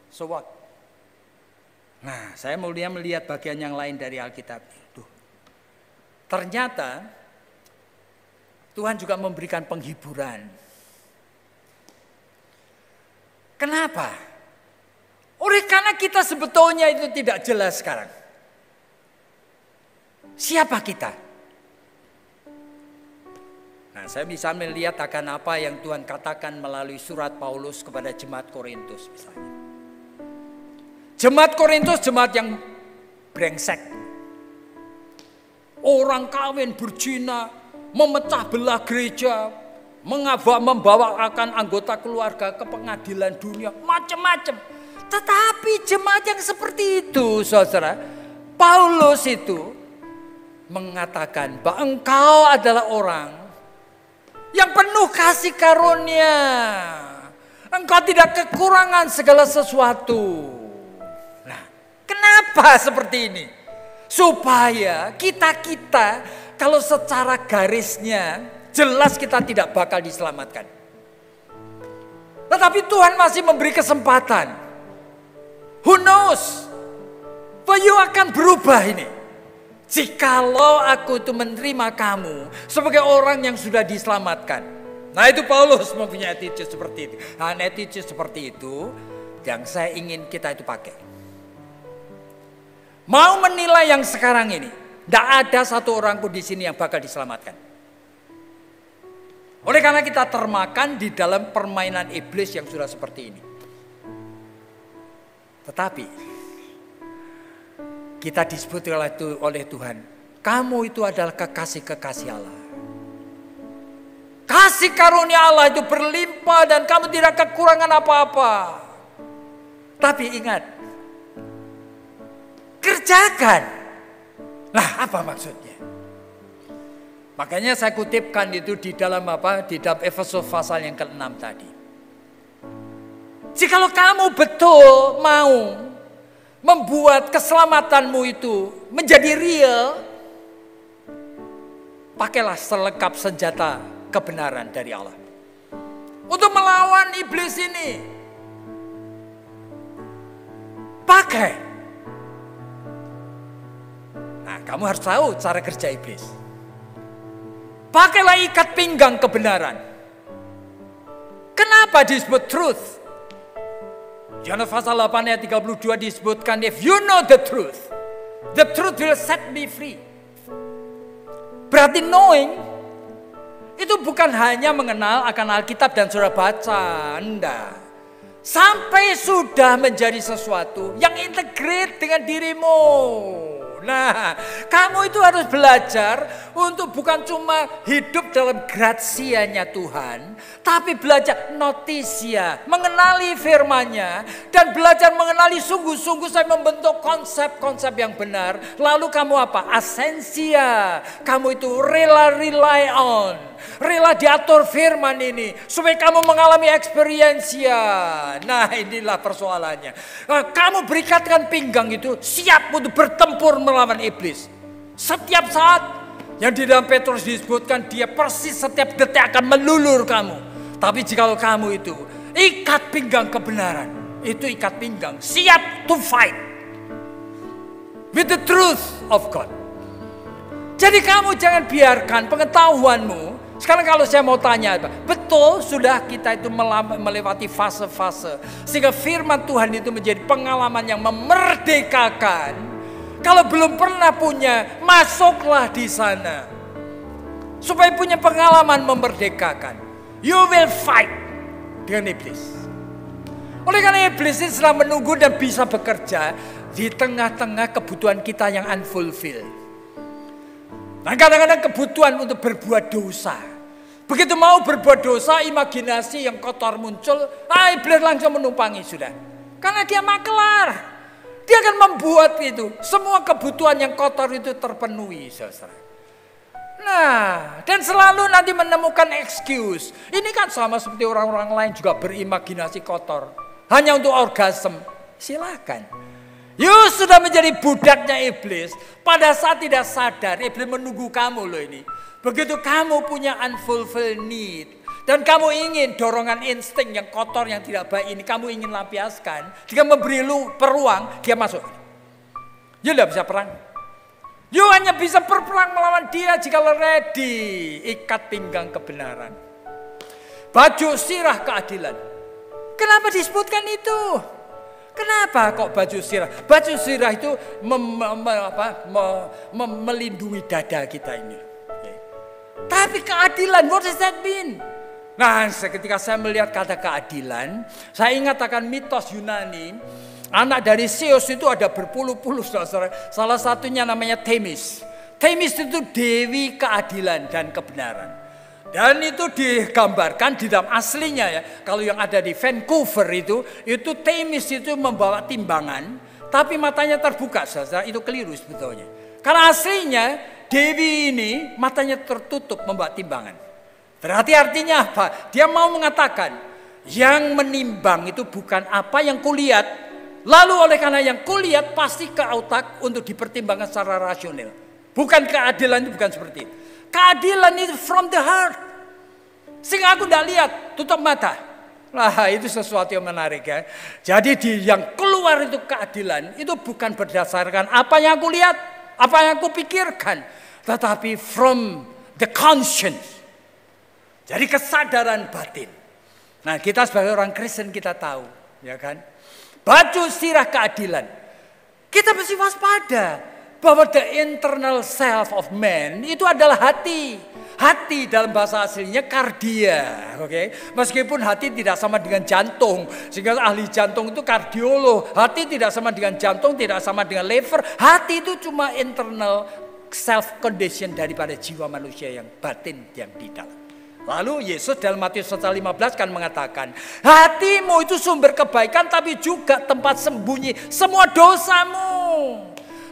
So what? Nah, saya mulia melihat bagian yang lain dari Alkitab. Ternyata Tuhan juga memberikan penghiburan. Kenapa? Oleh karena kita sebetulnya itu tidak jelas sekarang. Siapa kita? Nah, saya bisa melihat akan apa yang Tuhan katakan melalui surat Paulus kepada jemaat Korintus misalnya. Jemaat Korintus jemaat yang brengsek. Orang kawin berzina, memecah belah gereja, membawa akan anggota keluarga ke pengadilan dunia, macam-macam. Tetapi jemaat yang seperti itu, saudara, Paulus itu mengatakan bahwa engkau adalah orang yang penuh kasih karunia. Engkau tidak kekurangan segala sesuatu. Kenapa seperti ini? Supaya kita kalau secara garisnya jelas kita tidak bakal diselamatkan. Tetapi Tuhan masih memberi kesempatan. Who knows? Bahwa you akan berubah ini. Jikalau aku itu menerima kamu sebagai orang yang sudah diselamatkan. Nah, itu Paulus mempunyai attitude seperti itu. Nah, attitude seperti itu yang saya ingin kita itu pakai. Mau menilai yang sekarang ini, tidak ada satu orang pun di sini yang bakal diselamatkan. Oleh karena kita termakan di dalam permainan iblis yang sudah seperti ini. Tetapi kita disebut oleh Tuhan, kamu itu adalah kekasih-kekasih Allah. Kasih karunia Allah itu berlimpah dan kamu tidak kekurangan apa-apa. Tapi ingat, kerjakan. Nah, apa maksudnya? Makanya saya kutipkan itu di dalam Di dalam Efesus pasal yang ke-6 tadi. Jikalau kamu betul mau membuat keselamatanmu itu menjadi real, pakailah selengkap senjata kebenaran dari Allah untuk melawan iblis ini. kamu harus tahu cara kerja iblis. Pakailah ikat pinggang kebenaran. Kenapa disebut truth? Yohanes pasal 8 ayat 32 disebutkan, if you know the truth will set me free. Berarti knowing itu bukan hanya mengenal akan Alkitab dan saudara baca, enggak. Sampai sudah menjadi sesuatu yang integrate dengan dirimu. Nah, kamu itu harus belajar untuk bukan cuma hidup dalam gratia-Nya Tuhan, tapi belajar notisia, mengenali firman-Nya, dan belajar mengenali sungguh-sungguh saya membentuk konsep-konsep yang benar. Lalu kamu apa? Asensia. Kamu itu rela rely on. Rela diatur firman ini supaya kamu mengalami experience-nya. Nah, inilah persoalannya. Kamu berikatkan pinggang itu siap untuk bertempur melawan iblis. Setiap saat yang di dalam Petrus disebutkan, dia persis setiap detik akan melulur kamu. Tapi jikalau kamu itu ikat pinggang kebenaran, itu ikat pinggang siap to fight with the truth of God. Jadi kamu jangan biarkan pengetahuanmu. Sekarang kalau saya mau tanya, betul sudah kita itu melewati fase-fase sehingga firman Tuhan itu menjadi pengalaman yang memerdekakan. Kalau belum pernah punya, masuklah di sana supaya punya pengalaman memerdekakan. You will fight dengan iblis. Oleh karena iblis ini sedang menunggu dan bisa bekerja di tengah-tengah kebutuhan kita yang unfulfilled. Nah, kadang-kadang kebutuhan untuk berbuat dosa. Begitu mau berbuat dosa, imajinasi yang kotor muncul, iblis langsung menumpangi sudah. Karena dia maklar. Dia akan membuat itu. Semua kebutuhan yang kotor itu terpenuhi, saudara. Nah, dan selalu nanti menemukan excuse. Ini kan sama seperti orang-orang lain juga berimajinasi kotor. Hanya untuk orgasme. Silakan. You sudah menjadi budaknya iblis. Pada saat tidak sadar, iblis menunggu kamu loh ini. Begitu kamu punya unfulfilled need, dan kamu ingin dorongan insting yang kotor, yang tidak baik ini, kamu ingin lampiaskan. Jika memberi lu peluang, dia masuk. You tidak bisa perang. You hanya bisa berperang melawan dia jika ready. Ikat pinggang kebenaran. Baju sirah keadilan. Kenapa disebutkan itu? Kenapa kok baju sirah? Baju sirah itu melindungi dada kita ini. Okay. Tapi keadilan, what does that mean? Nah, ketika saya melihat kata keadilan, saya ingat akan mitos Yunani. Anak dari Zeus itu ada berpuluh-puluh saudara. Salah satunya namanya Themis. Themis itu dewi keadilan dan kebenaran. Dan itu digambarkan di dalam aslinya ya. Kalau yang ada di Vancouver itu Themis itu membawa timbangan, tapi matanya terbuka saja. Itu keliru sebetulnya. Karena aslinya dewi ini matanya tertutup membawa timbangan. Berarti artinya apa? Dia mau mengatakan yang menimbang itu bukan apa yang kulihat. Lalu oleh karena yang kulihat pasti ke otak untuk dipertimbangkan secara rasional. Bukan keadilan itu bukan seperti itu. Keadilan itu from the heart. Sehingga aku tidak lihat, tutup mata. Nah, itu sesuatu yang menarik ya. Jadi yang keluar itu keadilan, itu bukan berdasarkan apa yang aku lihat, apa yang aku pikirkan. Tetapi from the conscience. Jadi kesadaran batin. Nah, kita sebagai orang Kristen kita tahu. Ya kan? Baju sirah keadilan. Kita mesti waspada. Bahwa the internal self of man itu adalah hati. Hati dalam bahasa aslinya kardia. Okay? Meskipun hati tidak sama dengan jantung. Sehingga ahli jantung itu kardiolog. Hati tidak sama dengan jantung, tidak sama dengan liver. Hati itu cuma internal self condition daripada jiwa manusia yang batin yang di dalam. Lalu Yesus dalam Matius 15 kan mengatakan, hatimu itu sumber kebaikan tapi juga tempat sembunyi semua dosamu.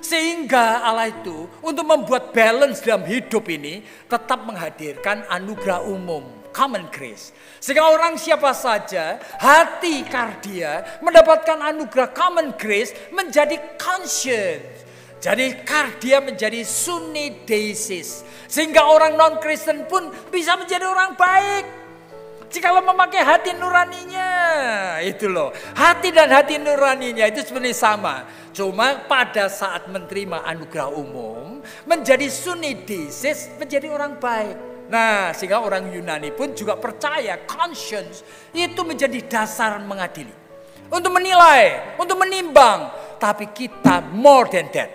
Sehingga Allah itu untuk membuat balance dalam hidup ini tetap menghadirkan anugerah umum, common grace. Sehingga orang siapa saja, hati kardia mendapatkan anugerah common grace menjadi conscience. Jadi kardia menjadi suni desis. Sehingga orang non-Kristen pun bisa menjadi orang baik. Jikalau memakai hati nuraninya, itu loh. Hati dan hati nuraninya itu sebenarnya sama. Cuma pada saat menerima anugerah umum, menjadi sunnidesis, menjadi orang baik. Nah, sehingga orang Yunani pun juga percaya conscience itu menjadi dasar mengadili. Untuk menilai, untuk menimbang. Tapi kita more than that.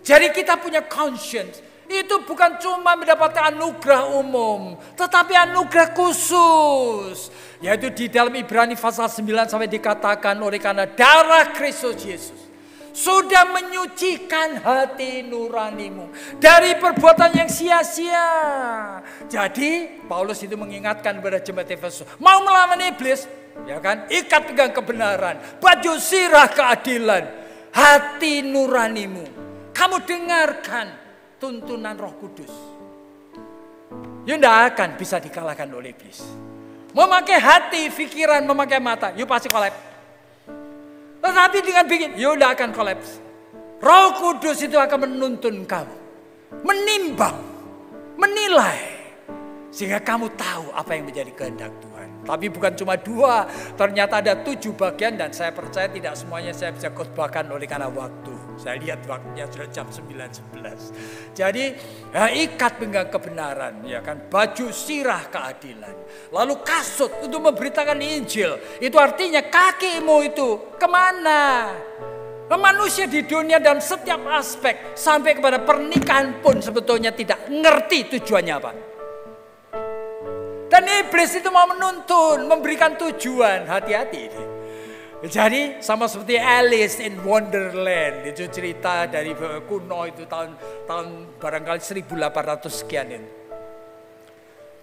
Jadi kita punya conscience. Itu bukan cuma mendapatkan anugerah umum, tetapi anugerah khusus. Yaitu di dalam Ibrani pasal 9 sampai dikatakan, oleh karena darah Kristus Yesus sudah menyucikan hati nuranimu dari perbuatan yang sia-sia. Jadi Paulus itu mengingatkan kepada jemaat Efesus, mau melawan iblis, ya kan? Ikat pegang kebenaran, baju sirah keadilan, hati nuranimu. Kamu dengarkan tuntunan Roh Kudus. You tidak akan bisa dikalahkan oleh iblis. Memakai hati, pikiran, memakai mata, you pasti kolaps. Tetapi dengan bikin, you tidak akan kolaps. Roh Kudus itu akan menuntun kamu, menimbang, menilai, sehingga kamu tahu apa yang menjadi kehendak Tuhan. Tapi bukan cuma 2, ternyata ada 7 bagian dan saya percaya tidak semuanya saya bisa khotbahkan oleh karena waktu. Saya lihat waktunya sudah jam 9.11. Jadi ikat pinggang kebenaran, ya kan, baju sirah keadilan, lalu kasut untuk memberitakan Injil. Itu artinya kakimu itu kemana? Manusia di dunia dalam setiap aspek sampai kepada pernikahan pun sebetulnya tidak ngerti tujuannya apa. Dan iblis itu mau menuntun, memberikan tujuan. Hati-hati ini. Jadi sama seperti Alice in Wonderland, itu cerita dari kuno itu tahun barangkali 1800 sekian itu.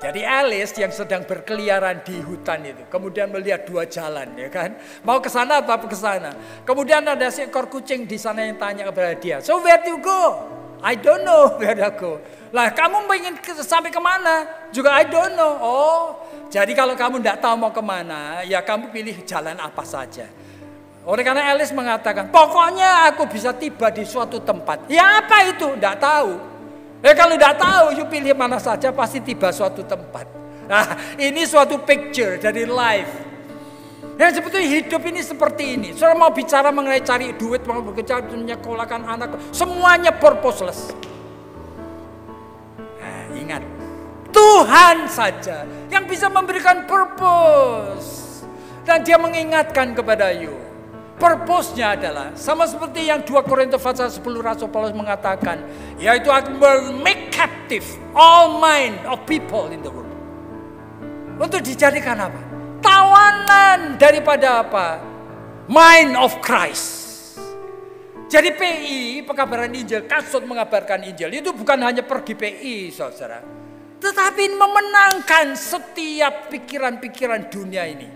Jadi Alice yang sedang berkeliaran di hutan itu, kemudian melihat 2 jalan, ya kan? Mau ke sana atau ke sana. Kemudian ada seekor kucing di sana yang tanya kepada dia, "So where do you go?" "I don't know where to go." Lah, kamu ingin sampai kemana? Juga I don't know. Oh, jadi kalau kamu tidak tahu mau kemana, ya kamu pilih jalan apa saja. Oleh karena Alice mengatakan, pokoknya aku bisa tiba di suatu tempat. Ya apa itu? Tidak tahu. Kalau tidak tahu, you pilih mana saja pasti tiba suatu tempat. Nah, ini suatu picture dari life. Yang sebetulnya hidup ini seperti ini. Saudara mau bicara mengenai cari duit, mau berbicara menyekolahkan anak, semuanya purposeless. Ingat, Tuhan saja yang bisa memberikan purpose. Dan dia mengingatkan kepada you. Purpose-nya adalah sama seperti yang 2 Korintus pasal 10 Rasul Paulus mengatakan, yaitu akan make captive all mind of people in the world. Untuk dijadikan apa? Tawanan daripada apa? Mind of Christ. Jadi PI, pekabaran Injil, kasut mengabarkan Injil, itu bukan hanya pergi PI, saudara. Tetapi memenangkan setiap pikiran-pikiran dunia ini.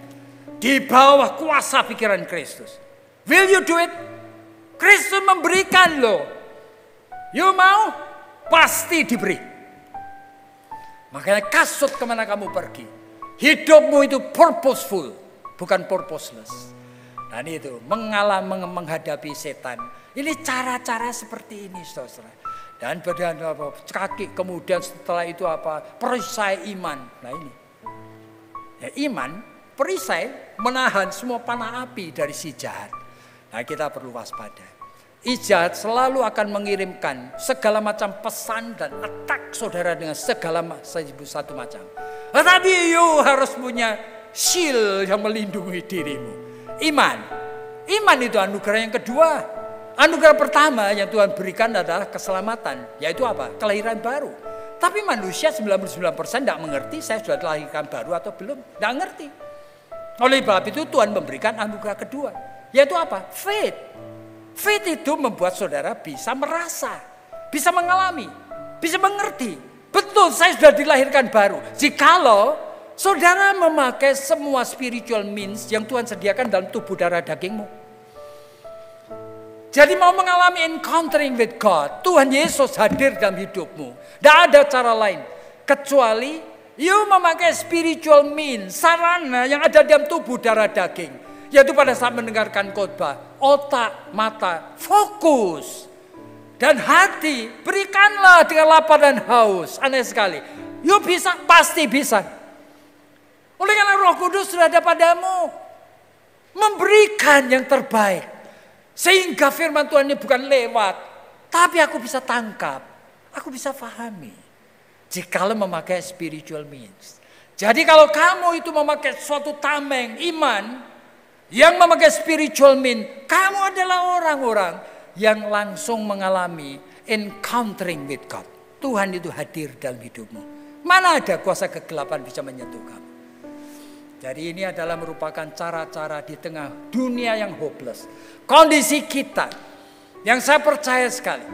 Di bawah kuasa pikiran Kristus. Will you do it? Kristus memberikan loh. You mau? Pasti diberi. Makanya kasut kemana kamu pergi. Hidupmu itu purposeful, bukan purposeless. Dan itu menghadapi setan. Ini cara-cara seperti ini, saudara. Dan badan kaki, kemudian setelah itu apa? Perisai iman. Nah ini. Ya, iman, perisai menahan semua panah api dari si jahat. Nah kita perlu waspada. Jahat selalu akan mengirimkan segala macam pesan dan attack saudara dengan segala satu macam. Tetapi you harus punya shield yang melindungi dirimu. Iman. Iman itu anugerah yang kedua. Anugerah pertama yang Tuhan berikan adalah keselamatan. Yaitu apa? Kelahiran baru. Tapi manusia 99% tidak mengerti saya sudah dilahirkan baru atau belum. Tidak ngerti. Oleh sebab itu Tuhan memberikan anugerah kedua. Yaitu apa? Faith. Faith itu membuat saudara bisa merasa. Bisa mengalami. Bisa mengerti. Betul saya sudah dilahirkan baru. Jikalau saudara memakai semua spiritual means yang Tuhan sediakan dalam tubuh darah dagingmu. Jadi mau mengalami encountering with God, Tuhan Yesus hadir dalam hidupmu. Tidak ada cara lain. Kecuali you memakai spiritual means, sarana yang ada dalam tubuh darah daging. Yaitu pada saat mendengarkan khotbah, otak, mata, fokus. Dan hati, berikanlah dengan lapar dan haus. Aneh sekali. You bisa, pasti bisa. Oleh karena Roh Kudus sudah ada padamu. Memberikan yang terbaik. Sehingga firman Tuhan ini bukan lewat, tapi aku bisa tangkap, aku bisa pahami. Jikalau memakai spiritual means. Jadi kalau kamu itu memakai suatu tameng iman yang memakai spiritual means, kamu adalah orang-orang yang langsung mengalami encountering with God. Tuhan itu hadir dalam hidupmu. Mana ada kuasa kegelapan bisa menyentuh kamu. Jadi ini adalah merupakan cara-cara di tengah dunia yang hopeless. Kondisi kita yang saya percaya sekali.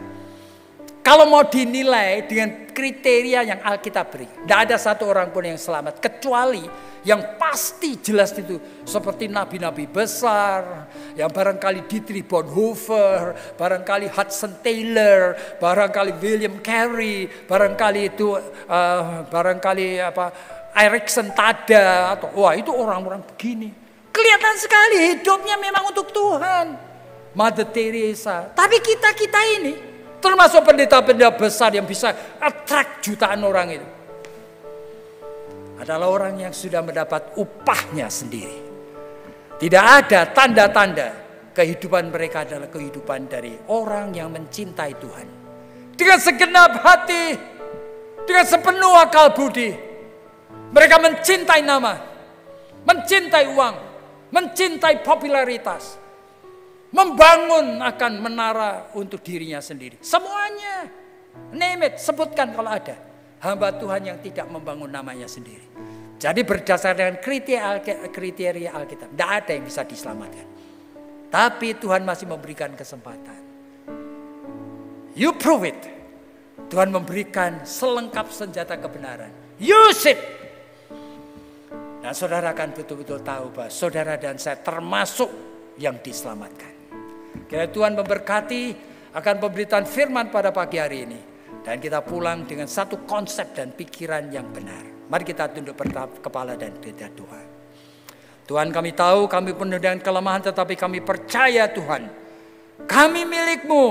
Kalau mau dinilai dengan kriteria yang Alkitab beri, tidak ada satu orang pun yang selamat. Kecuali yang pasti jelas itu. Seperti nabi-nabi besar, yang barangkali Dietrich Bonhoeffer, barangkali Hudson Taylor, barangkali William Carey, barangkali itu, Erikson Tada, atau wah itu orang-orang begini. Kelihatan sekali hidupnya memang untuk Tuhan. Mother Teresa. Tapi kita ini, termasuk pendeta-pendeta besar yang bisa attract jutaan orang itu, adalah orang yang sudah mendapat upahnya sendiri. Tidak ada tanda-tanda kehidupan mereka adalah kehidupan dari orang yang mencintai Tuhan. Dengan segenap hati, dengan sepenuh akal budi. Mereka mencintai nama, mencintai uang, mencintai popularitas, membangun akan menara untuk dirinya sendiri. Semuanya, name it, sebutkan kalau ada. Hamba Tuhan yang tidak membangun namanya sendiri. Jadi berdasarkan kriteria Alkitab, tidak ada yang bisa diselamatkan. Tapi Tuhan masih memberikan kesempatan. You prove it. Tuhan memberikan selengkap senjata kebenaran. Use it. Dan saudara akan betul-betul tahu bahwa saudara dan saya termasuk yang diselamatkan. Kiranya Tuhan memberkati akan pemberitaan firman pada pagi hari ini. Dan kita pulang dengan satu konsep dan pikiran yang benar. Mari kita tunduk kepala dan berdoa. Tuhan, kami tahu kami penuh dengan kelemahan, tetapi kami percaya Tuhan, kami milik-Mu.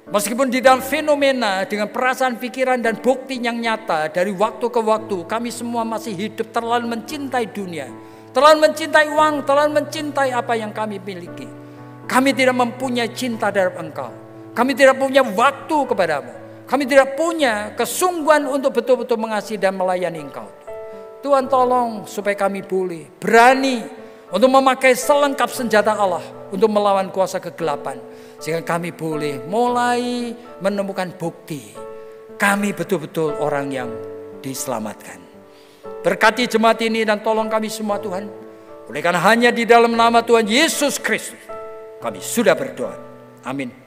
Meskipun di dalam fenomena dengan perasaan, pikiran dan bukti yang nyata dari waktu ke waktu, kami semua masih hidup terlalu mencintai dunia, terlalu mencintai uang, terlalu mencintai apa yang kami miliki. Kami tidak mempunyai cinta terhadap Engkau. Kami tidak punya waktu kepadamu. Kami tidak punya kesungguhan untuk betul-betul mengasihi dan melayani Engkau. Tuhan, tolong supaya kami boleh berani untuk memakai selengkap senjata Allah untuk melawan kuasa kegelapan. Sehingga kami boleh mulai menemukan bukti kami betul-betul orang yang diselamatkan. Berkati jemaat ini dan tolong kami semua Tuhan. Oleh karena hanya di dalam nama Tuhan Yesus Kristus kami sudah berdoa. Amin.